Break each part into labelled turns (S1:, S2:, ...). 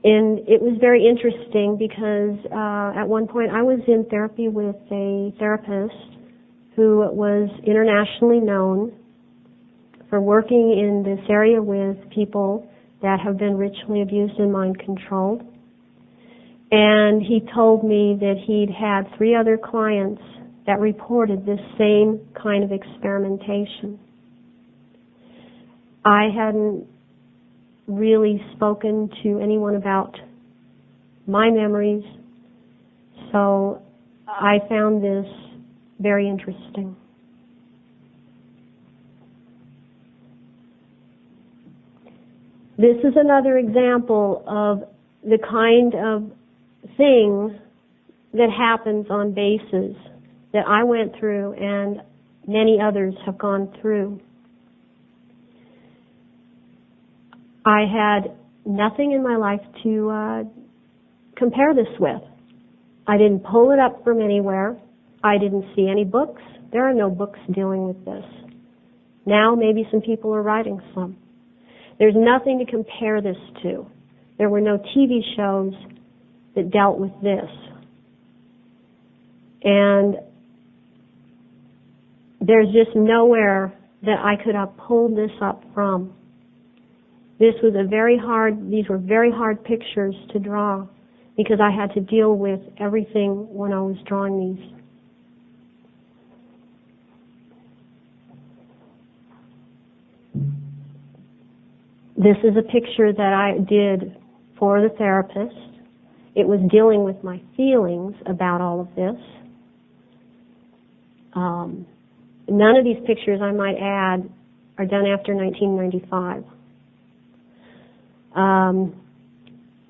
S1: And it was very interesting because at one point I was in therapy with a therapist who was internationally known for working in this area with people that have been ritually abused and mind controlled. And he told me that he'd had 3 other clients that reported this same kind of experimentation. I hadn't really spoken to anyone about my memories, so I found this very interesting. This is another example of the kind of thing that happens on bases that I went through and many others have gone through. I had nothing in my life to compare this with. I didn't pull it up from anywhere. I didn't see any books. There are no books dealing with this. Now maybe some people are writing some. There's nothing to compare this to. There were no TV shows that dealt with this. And there's just nowhere that I could have pulled this up from. These were very hard pictures to draw because I had to deal with everything when I was drawing these. This is a picture that I did for the therapist. It was dealing with my feelings about all of this. None of these pictures, I might add, are done after 1995.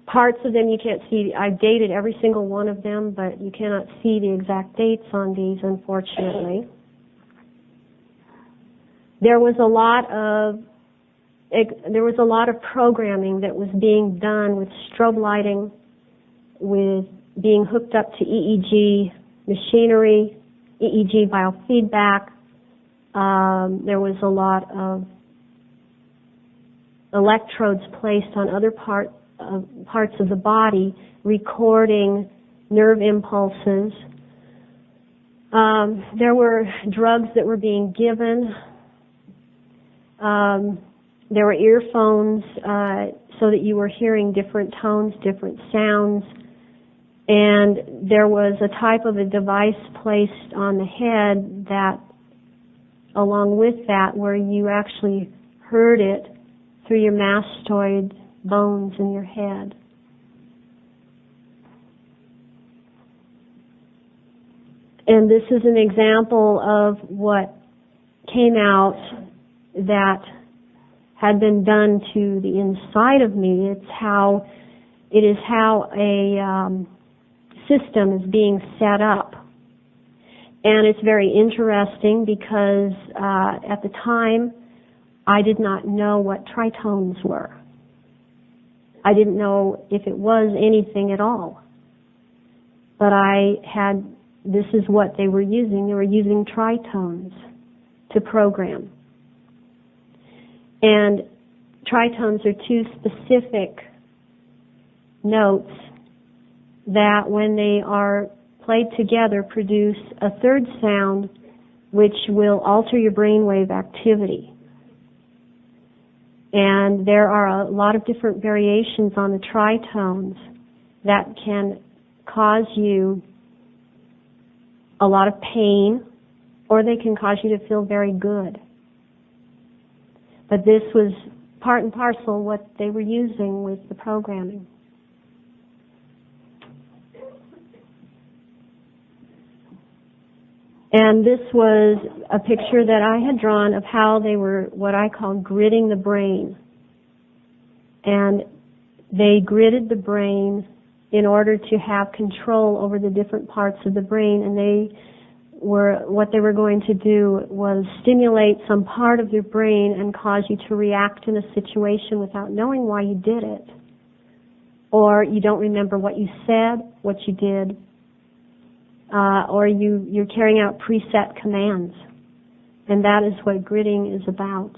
S1: Parts of them you can't see. I've dated every single one of them, but you cannot see the exact dates on these, unfortunately. There was a lot of programming that was being done with strobe lighting, with being hooked up to EEG machinery, EEG biofeedback. There was a lot of electrodes placed on other parts of the body, recording nerve impulses. There were drugs that were being given. There were earphones so that you were hearing different tones, different sounds. And there was a type of a device placed on the head that, along with that, where you actually heard it through your mastoid bones in your head. And this is an example of what came out that had been done to the inside of me. It is how a system is being set up. And it's very interesting because at the time I did not know what tritones were. I didn't know if it was anything at all. But this is what they were using. They were using tritones to program. And tritones are 2 specific notes that, when they are played together, produce a 3rd sound which will alter your brainwave activity. And there are a lot of different variations on the tritones that can cause you a lot of pain, or they can cause you to feel very good. But this was part and parcel what they were using with the programming. And this was a picture that I had drawn of how they were what I call gridding the brain. And they gridded the brain in order to have control over the different parts of the brain, and what they were going to do was stimulate some part of your brain and cause you to react in a situation without knowing why you did it. Or you don't remember what you said, what you did, or you're carrying out preset commands. And that is what gridding is about.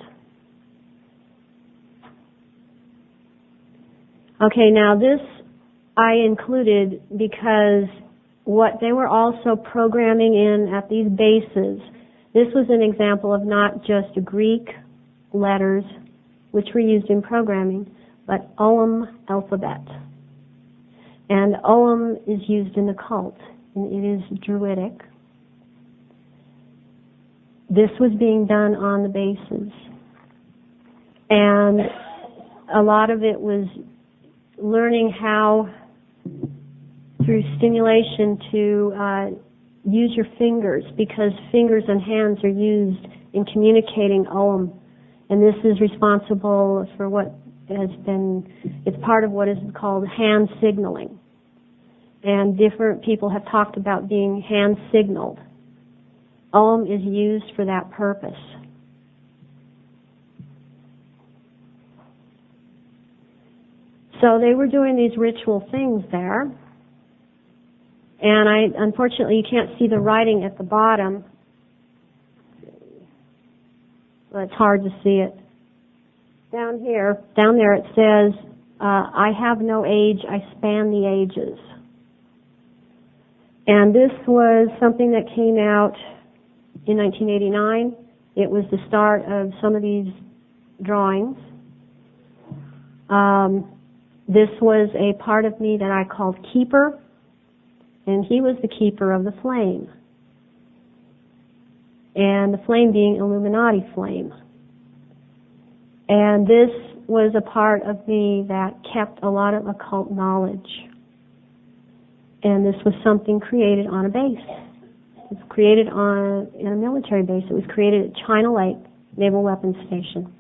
S1: Okay, now this I included because what they were also programming in at these bases, this was an example of not just Greek letters, which were used in programming, but Ogham alphabet. And Ogham is used in the cult, and it is Druidic. This was being done on the bases. And a lot of it was learning how, through stimulation, to use your fingers, because fingers and hands are used in communicating Ogham. And this is responsible for what has been, it's part of what is called hand signaling. And different people have talked about being hand signaled. Ogham is used for that purpose. So they were doing these ritual things there. And unfortunately, you can't see the writing at the bottom. Well, it's hard to see it. Down there it says, I have no age, I span the ages. And this was something that came out in 1989. It was the start of some of these drawings. This was a part of me that I called Keeper, and he was the keeper of the flame. And the flame being Illuminati flame. And this was a part of me that kept a lot of occult knowledge. And this was something created on a base. It was created in a military base. It was created at China Lake Naval Weapons Station.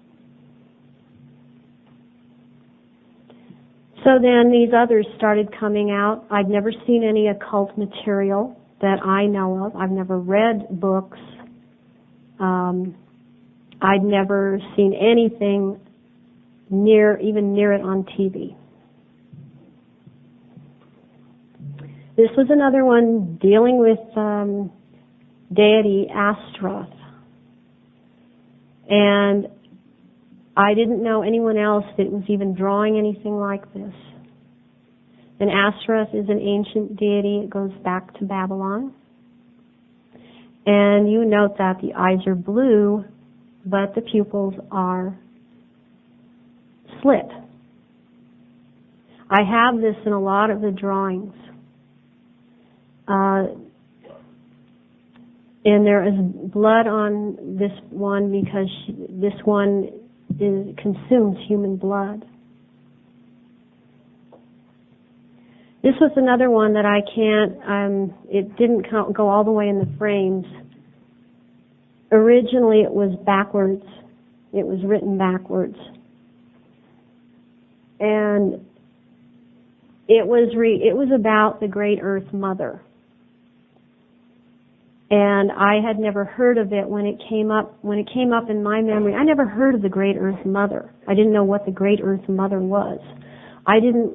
S1: So then these others started coming out. I'd never seen any occult material that I know of. I've never read books. I'd never seen anything even near it on TV. This was another one dealing with deity Astaroth. And I didn't know anyone else that was even drawing anything like this. And Astaroth is an ancient deity. It goes back to Babylon. And you note that the eyes are blue, but the pupils are slit. I have this in a lot of the drawings. And there is blood on this one because this one consumes human blood. This was another one that I can't, it didn't go all the way in the frames. Originally it was backwards. It was written backwards. And it was about the Great Earth Mother. And I had never heard of it when it came up in my memory. I never heard of the Great Earth Mother. I didn't know what the Great Earth Mother was. I didn't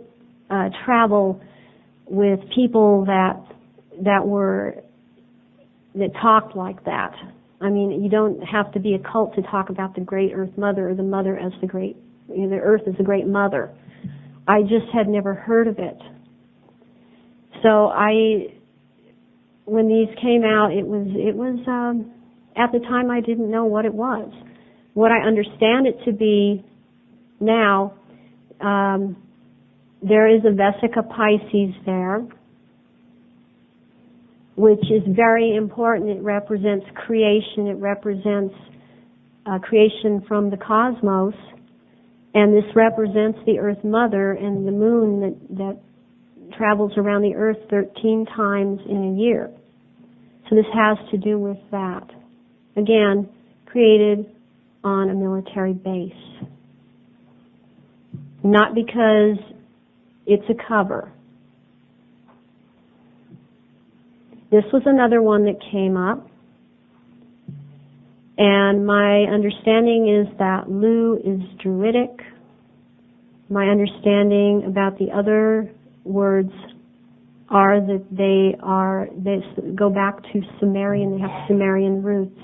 S1: travel with people that talked like that. I mean, you don't have to be a cult to talk about the Great Earth Mother or the Mother as the Earth as the Great Mother. I just had never heard of it. So when these came out, it was at the time I didn't know what it was. What I understand it to be now, there is a Vesica Pisces there, which is very important. It represents creation. It represents creation from the cosmos. And this represents the Earth Mother and the moon that travels around the Earth 13 times in a year. So this has to do with that. Again, created on a military base. Not because it's a cover. This was another one that came up. And my understanding is that Lu is Druidic. My understanding about the other words are that they go back to Sumerian. They have Sumerian roots.